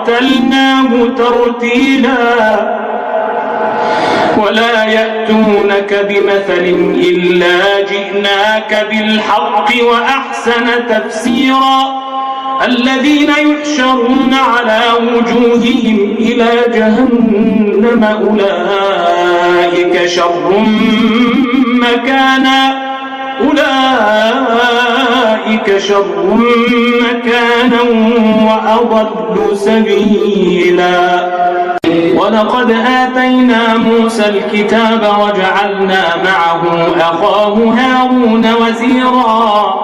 وَرَتَّلْنَاهُ تَرْتِيلًا ولا يأتونك بمثل إلا جئناك بالحق وأحسن تفسيرا الذين يحشرون على وجوههم إلى جهنم أولئك شر مكانا وأضل سبيلا ولقد آتينا موسى الكتاب وجعلنا معه أخاه هارون وزيرا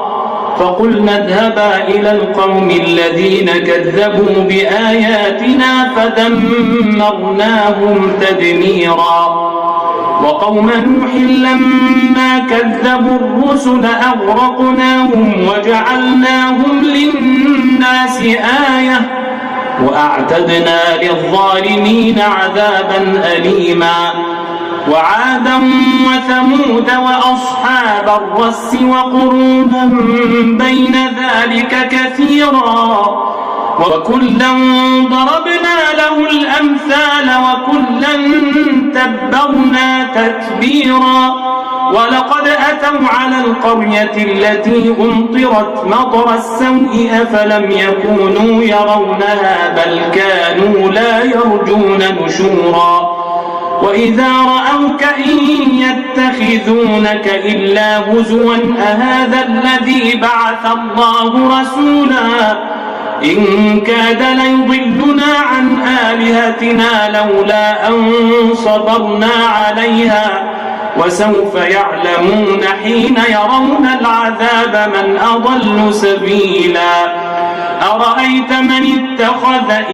فقلنا اذهبا إلى القوم الذين كذبوا بآياتنا فدمرناهم تدميرا وقوم نوح لما كذبوا الرسل أغرقناهم وجعلناهم للناس آية وأعتدنا للظالمين عذابا أليما وعادا وثمود وأصحاب الرس وقرونا بين ذلك كثيرا وكلا ضربنا له الأمثال وكلا تبرنا تتبيرا ولقد أتوا على القرية التي أمطرت مطر السوء أفلم يكونوا يرونها بل كانوا لا يرجون نشورا وإذا رأوك إن يتخذونك إلا هزوا أهذا الذي بعث الله رسولا إن كاد ليضلنا عن آلهتنا لولا أن صبرنا عليها وسوف يعلمون حين يرون العذاب من أضل سبيلا أرأيت من اتخذ